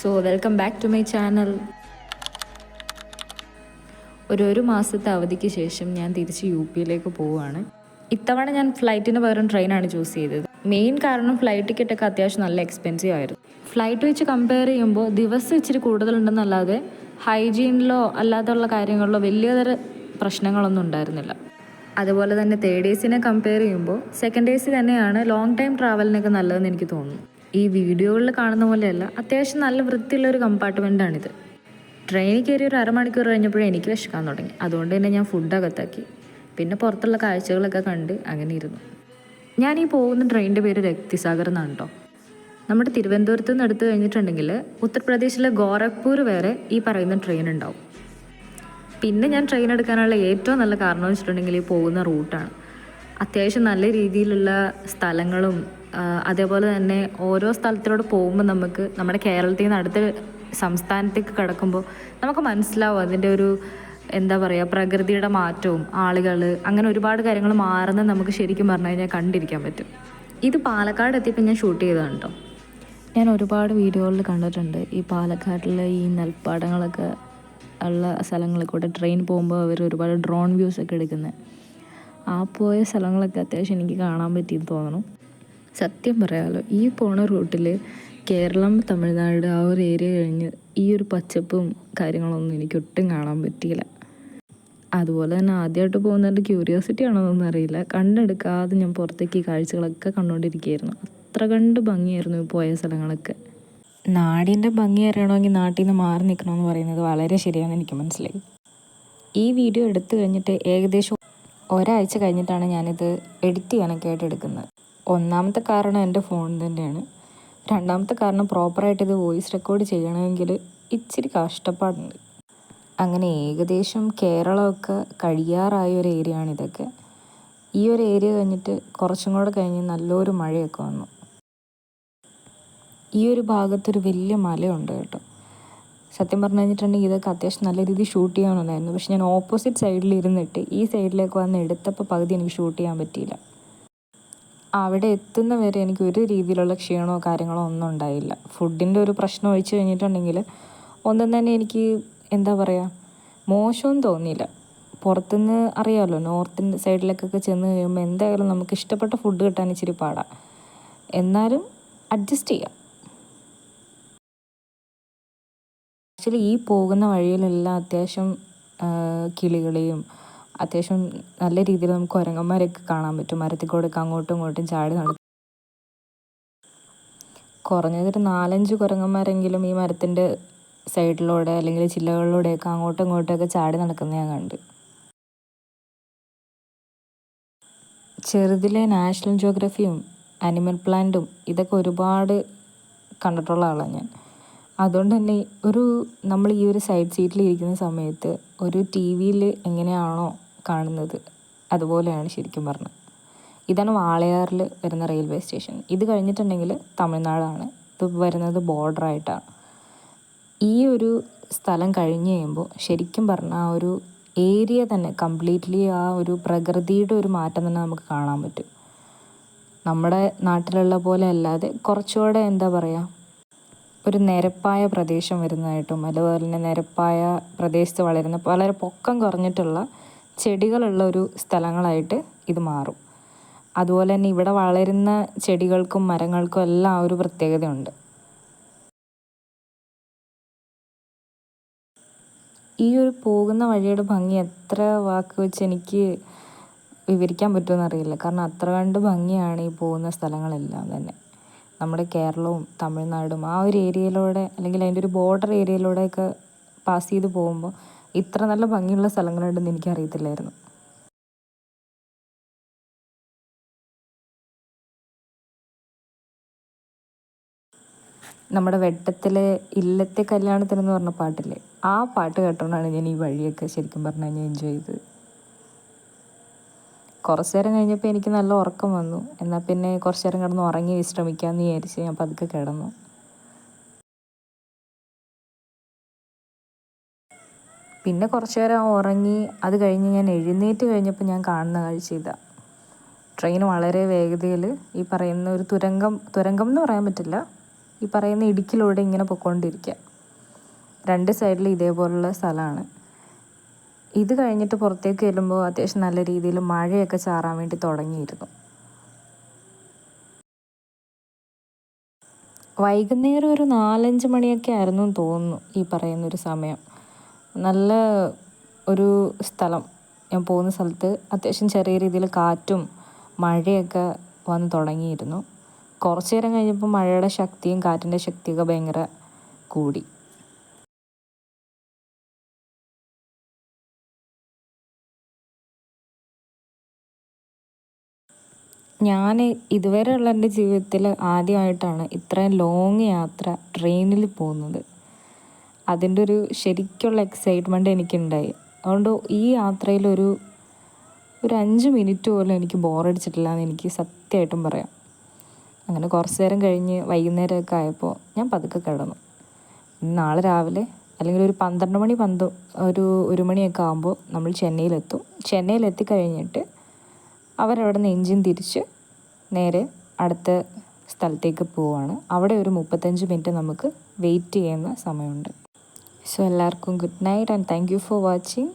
So welcome back to my channel. ഒരു മാസത്തെ അവധിക്ക് ശേഷം ഞാൻ തിരിച്ച് UP-യിലേക്ക് പോവുകയാണ്. ഇത്തവണ ഞാൻ ഫ്ലൈറ്റിന് പകരം ട്രെയിനാണ് ചൂസ് ചെയ്തത്. മെയിൻ കാരണം ഫ്ലൈറ്റ് ടിക്കറ്റൊക്കെ അത്യാവശ്യം നല്ല എക്സ്പെൻസീവ് ആയിരുന്നു. ഫ്ലൈറ്റ് വെച്ച് കമ്പയർ ചെയ്യുമ്പോൾ ദിവസം ഇച്ചിരി കൂടുതലുണ്ടെന്നല്ലാതെ ഹൈജീനിലോ അല്ലാതുള്ള കാര്യങ്ങളിലോ വലിയ പ്രശ്നങ്ങളൊന്നും ഉണ്ടായിരുന്നില്ല. അതുപോലെ തന്നെ തേർഡ് AC കമ്പയർ ചെയ്യുമ്പോൾ സെക്കൻഡ് AC തന്നെയാണ് ലോങ് ടൈം ട്രാവലിനൊക്കെ നല്ലതെന്ന് എനിക്ക് തോന്നുന്നു. ഈ വീഡിയോകളിൽ കാണുന്ന പോലെയല്ല, അത്യാവശ്യം നല്ല വൃത്തിയുള്ളൊരു കമ്പാർട്ട്മെൻറ്റാണിത്. ട്രെയിനിൽ കയറി ഒരു അരമണിക്കൂർ കഴിഞ്ഞപ്പോഴേ എനിക്ക് വിശക്കാൻ തുടങ്ങി. അതുകൊണ്ട് തന്നെ ഞാൻ ഫുഡ് അകത്താക്കി. പിന്നെ പുറത്തുള്ള കാഴ്ചകളൊക്കെ കണ്ട് അങ്ങനെ ഇരുന്നു. ഞാൻ ഈ പോകുന്ന ട്രെയിനിൻ്റെ പേര് രക്തിസാഗർ എന്നാണ് കേട്ടോ. നമ്മുടെ തിരുവനന്തപുരത്ത് നിന്ന് എടുത്തു കഴിഞ്ഞിട്ടുണ്ടെങ്കിൽ ഉത്തർപ്രദേശിലെ ഗോരഖ്പൂർ വരെ ഈ പറയുന്ന ട്രെയിൻ ഉണ്ടാവും. പിന്നെ ഞാൻ ട്രെയിൻ എടുക്കാനുള്ള ഏറ്റവും നല്ല കാരണം വെച്ചിട്ടുണ്ടെങ്കിൽ ഈ പോകുന്ന റൂട്ടാണ്. അത്യാവശ്യം നല്ല രീതിയിലുള്ള സ്ഥലങ്ങളും അതേപോലെ തന്നെ ഓരോ സ്ഥലത്തിലൂടെ പോകുമ്പോൾ നമുക്ക് നമ്മുടെ കേരളത്തിൽ നിന്ന് അടുത്ത സംസ്ഥാനത്തേക്ക് കിടക്കുമ്പോൾ നമുക്ക് മനസ്സിലാവും അതിൻ്റെ ഒരു എന്താ പറയുക, പ്രകൃതിയുടെ മാറ്റവും ആളുകൾ അങ്ങനെ ഒരുപാട് കാര്യങ്ങൾ മാറുന്നത് നമുക്ക് ശരിക്കും പറഞ്ഞു കഴിഞ്ഞാൽ കണ്ടിരിക്കാൻ പറ്റും. ഇത് പാലക്കാട് എത്തിയപ്പോൾ ഞാൻ ഷൂട്ട് ചെയ്തതാണ് കേട്ടോ. ഞാൻ ഒരുപാട് വീഡിയോകളിൽ കണ്ടിട്ടുണ്ട് ഈ പാലക്കാട്ടിലെ ഈ നെൽപ്പാടങ്ങളൊക്കെ ഉള്ള സ്ഥലങ്ങളിൽ കൂടെ ട്രെയിൻ പോകുമ്പോൾ അവർ ഒരുപാട് ഡ്രോൺ വ്യൂസൊക്കെ എടുക്കുന്നത്. ആ പോയ സ്ഥലങ്ങളൊക്കെ അത്യാവശ്യം എനിക്ക് കാണാൻ പറ്റിയെന്ന് തോന്നുന്നു. സത്യം പറയാമല്ലോ, ഈ പോണ റൂട്ടിൽ കേരളം തമിഴ്നാട് ആ ഒരു ഏരിയ കഴിഞ്ഞ് ഈ ഒരു പച്ചപ്പും കാര്യങ്ങളൊന്നും എനിക്ക് ഒട്ടും കാണാൻ പറ്റിയില്ല. അതുപോലെ തന്നെ ആദ്യമായിട്ട് പോകുന്നതിൻ്റെ ക്യൂരിയോസിറ്റി ആണോന്നൊന്നും അറിയില്ല, കണ്ടെടുക്കാതെ ഞാൻ പുറത്തേക്ക് ഈ കാഴ്ചകളൊക്കെ കണ്ടുകൊണ്ടിരിക്കുകയായിരുന്നു. അത്ര കണ്ട് ഭംഗിയായിരുന്നു പോയ സ്ഥലങ്ങളൊക്കെ. നാടിൻ്റെ ഭംഗി അറിയണമെങ്കിൽ നാട്ടിൽ നിന്ന് മാറി നിൽക്കണമെന്ന് പറയുന്നത് വളരെ ശരിയാണെന്ന് എനിക്ക് മനസ്സിലായി. ഈ വീഡിയോ എടുത്തു കഴിഞ്ഞിട്ട് ഏകദേശം ഒരാഴ്ച കഴിഞ്ഞിട്ടാണ് ഞാനിത് എഡിറ്റ് ചെയ്യാനൊക്കെ ആയിട്ട് എടുക്കുന്നത്. ഒന്നാമത്തെ കാരണം എൻ്റെ ഫോൺ തന്നെയാണ്. രണ്ടാമത്തെ കാരണം പ്രോപ്പറായിട്ട് ഇത് വോയിസ് റെക്കോർഡ് ചെയ്യണമെങ്കിൽ ഇച്ചിരി കഷ്ടപ്പാടുണ്ട്. അങ്ങനെ ഏകദേശം കേരളമൊക്കെ കഴിയാറായ ഒരു ഏരിയ ആണ് ഇതൊക്കെ. ഈ ഒരു ഏരിയ കഴിഞ്ഞിട്ട് കുറച്ചും കൂടെ കഴിഞ്ഞ് നല്ലൊരു മഴയൊക്കെ വന്നു. ഈ ഒരു ഭാഗത്തൊരു വലിയ മലയുണ്ട് കേട്ടോ. സത്യം പറഞ്ഞു കഴിഞ്ഞിട്ടുണ്ടെങ്കിൽ ഇതൊക്കെ അത്യാവശ്യം നല്ല രീതിയിൽ ഷൂട്ട് ചെയ്യാമെന്നുണ്ടായിരുന്നു. പക്ഷെ ഞാൻ ഓപ്പോസിറ്റ് സൈഡിൽ ഇരുന്നിട്ട് ഈ സൈഡിലേക്ക് വന്ന് എടുത്തപ്പോൾ പകുതി എനിക്ക് ഷൂട്ട് ചെയ്യാൻ പറ്റിയില്ല. അവിടെ എത്തുന്ന വരെ എനിക്ക് ഒരു രീതിയിലുള്ള ക്ഷീണമോ കാര്യങ്ങളോ ഒന്നും ഉണ്ടായില്ല. ഫുഡിൻ്റെ ഒരു പ്രശ്നം ഒഴിച്ച് കഴിഞ്ഞിട്ടുണ്ടെങ്കിൽ ഒന്നും തന്നെ എനിക്ക് എന്താ പറയുക, മോശമൊന്നും തോന്നിയില്ല. പുറത്തുനിന്ന് അറിയാമല്ലോ, നോർത്ത് സൈഡിലേക്കൊക്കെ ചെന്ന് കഴിയുമ്പോൾ എന്തായാലും നമുക്ക് ഇഷ്ടപ്പെട്ട ഫുഡ് കിട്ടാൻ ഇച്ചിരി പാടാണ്. എന്നാലും അഡ്ജസ്റ്റ് ചെയ്യാം. ആക്ച്വലി ഈ പോകുന്ന വഴിയിലെല്ലാം അത്യാവശ്യം കിളികളെയും അത്യാവശ്യം നല്ല രീതിയിൽ നമുക്ക് കുരങ്ങന്മാരെയൊക്കെ കാണാൻ പറ്റും. മരത്തിൽ കൂടെയൊക്കെ അങ്ങോട്ടും ഇങ്ങോട്ടും ചാടി നടക്കും. കുറഞ്ഞതൊരു 4-5 കുരങ്ങന്മാരെങ്കിലും ഈ മരത്തിൻ്റെ സൈഡിലൂടെ അല്ലെങ്കിൽ ചില്ലകളിലൂടെയൊക്കെ അങ്ങോട്ടും ഇങ്ങോട്ടുമൊക്കെ ചാടി നടക്കുന്നത് ഞാൻ കണ്ട്. ചെറുതിലെ നാഷണൽ ജിയോഗ്രഫിയും ആനിമൽ പ്ലാന്റും ഇതൊക്കെ ഒരുപാട് കണ്ടിട്ടുള്ള ആളാണ് ഞാൻ. അതുകൊണ്ട് തന്നെ നമ്മൾ ഈ ഒരു സൈഡ് സീറ്റിൽ ഇരിക്കുന്ന സമയത്ത് ഒരു TV-യിൽ എങ്ങനെയാണോ കാണുന്നത് അതുപോലെയാണ് ശരിക്കും പറഞ്ഞത്. ഇതാണ് വാളയാറിൽ വരുന്ന റെയിൽവേ സ്റ്റേഷൻ. ഇത് കഴിഞ്ഞിട്ടുണ്ടെങ്കിൽ തമിഴ്നാടാണ്. ഇത് വരുന്നത് ബോർഡറായിട്ടാണ്. ഈ ഒരു സ്ഥലം കഴിഞ്ഞ് കഴിയുമ്പോൾ ശരിക്കും പറഞ്ഞാൽ ആ ഒരു ഏരിയ തന്നെ കംപ്ലീറ്റ്ലി ആ ഒരു പ്രകൃതിയുടെ ഒരു മാറ്റം തന്നെ നമുക്ക് കാണാൻ പറ്റും. നമ്മുടെ നാട്ടിലുള്ള പോലെ അല്ലാതെ കുറച്ചുകൂടെ എന്താ പറയുക, ഒരു നിരപ്പായ പ്രദേശം വരുന്നതായിട്ടും അതുപോലെ തന്നെ നിരപ്പായ പ്രദേശത്ത് വളരുന്ന വളരെ പൊക്കം കുറഞ്ഞിട്ടുള്ള ചെടികളുള്ള ഒരു സ്ഥലങ്ങളായിട്ട് ഇത് മാറും. അതുപോലെ തന്നെ ഇവിടെ വളരുന്ന ചെടികൾക്കും മരങ്ങൾക്കും എല്ലാം ആ ഒരു പ്രത്യേകതയുണ്ട്. ഈ ഒരു പോകുന്ന വഴിയുടെ ഭംഗി എത്ര വാക്ക് വെച്ച് എനിക്ക് വിവരിക്കാൻ പറ്റുമെന്ന് അറിയില്ല. കാരണം അത്ര കണ്ട് ഭംഗിയാണ് ഈ പോകുന്ന സ്ഥലങ്ങളെല്ലാം തന്നെ. നമ്മുടെ കേരളവും തമിഴ്നാടും ആ ഒരു ഏരിയയിലൂടെ അല്ലെങ്കിൽ അതിൻ്റെ ഒരു ബോർഡർ ഏരിയയിലൂടെയൊക്കെ പാസ് ചെയ്ത് പോകുമ്പോൾ ഇത്ര നല്ല ഭംഗിയുള്ള സ്ഥലങ്ങളുണ്ടെന്ന് എനിക്കറിയത്തില്ലായിരുന്നു. നമ്മുടെ വെട്ടത്തിലെ ഇല്ലത്തെ കല്യാണത്തിനെന്ന് പറഞ്ഞ പാട്ടില്ലേ, ആ പാട്ട് കേട്ടോണ്ടാണ് ഞാൻ ഈ വഴിയൊക്കെ ശരിക്കും പറഞ്ഞു കഴിഞ്ഞാൽ എൻജോയ് ചെയ്തത്. കുറച്ച് നേരം കഴിഞ്ഞപ്പോൾ എനിക്ക് നല്ല ഉറക്കം വന്നു. എന്നാൽ പിന്നെ കുറച്ച് നേരം കിടന്ന് ഉറങ്ങി വിശ്രമിക്കാമെന്ന് വിചാരിച്ച് ഞാൻ പതുക്കെ കിടന്നു. പിന്നെ കുറച്ച് നേരം ഉറങ്ങി. അത് കഴിഞ്ഞ് ഞാൻ എഴുന്നേറ്റ് കഴിഞ്ഞപ്പോൾ ഞാൻ കാണുന്ന കാഴ്ച ഇതാ. ട്രെയിൻ വളരെ വേഗതയിൽ ഈ പറയുന്ന ഒരു തുരങ്കം എന്ന് പറയാൻ പറ്റില്ല, ഈ പറയുന്ന ഇടുക്കിലൂടെ ഇങ്ങനെ പൊയ്ക്കൊണ്ടിരിക്കുക. 2 സൈഡിൽ ഇതേപോലുള്ള സ്ഥലമാണ്. ഇത് കഴിഞ്ഞിട്ട് പുറത്തേക്ക് ചെല്ലുമ്പോൾ അത്യാവശ്യം നല്ല രീതിയിൽ മഴയൊക്കെ ചാറാൻ വേണ്ടി തുടങ്ങിയിരുന്നു. വൈകുന്നേരം ഒരു 4-5 മണിയൊക്കെ ആയിരുന്നു എന്ന് തോന്നുന്നു ഈ പറയുന്നൊരു സമയം. നല്ല ഒരു സ്ഥലം, ഞാൻ പോകുന്ന സ്ഥലത്ത് അത്യാവശ്യം ചെറിയ രീതിയിൽ കാറ്റും മഴയൊക്കെ വന്ന് തുടങ്ങിയിരുന്നു. കുറച്ച് നേരം കഴിഞ്ഞപ്പോൾ മഴയുടെ ശക്തിയും കാറ്റിൻ്റെ ശക്തിയൊക്കെ ഭയങ്കര കൂടി. ഞാൻ ഇതുവരെ ഉള്ള എൻ്റെ ജീവിതത്തിൽ ആദ്യമായിട്ടാണ് ഇത്രയും ലോങ് യാത്ര ട്രെയിനിൽ പോകുന്നത്. അതിൻ്റെ ഒരു ശരിക്കുള്ള എക്സൈറ്റ്മെൻറ്റ് എനിക്കുണ്ടായി. അതുകൊണ്ട് ഈ യാത്രയിൽ ഒരു 5 മിനിറ്റ് പോലും എനിക്ക് ബോറടിച്ചിട്ടില്ല എന്ന് എനിക്ക് സത്യമായിട്ടും പറയാം. അങ്ങനെ കുറച്ച് നേരം കഴിഞ്ഞ് വൈകുന്നേരമൊക്കെ ആയപ്പോൾ ഞാൻ പതുക്കെ കിടന്നു. നാളെ രാവിലെ അല്ലെങ്കിൽ ഒരു 12 മണി 1 മണിയൊക്കെ ആകുമ്പോൾ നമ്മൾ ചെന്നൈയിലെത്തും. ചെന്നൈയിലെത്തിക്കഴിഞ്ഞിട്ട് അവരവിടെ നിന്ന് എൻജിൻ തിരിച്ച് നേരെ അടുത്ത സ്ഥലത്തേക്ക് പോവുകയാണ്. അവിടെ ഒരു 35 മിനിറ്റ് നമുക്ക് വെയിറ്റ് ചെയ്യുന്ന സമയമുണ്ട്. സോ എല്ലാവർക്കും good night and thank you for watching.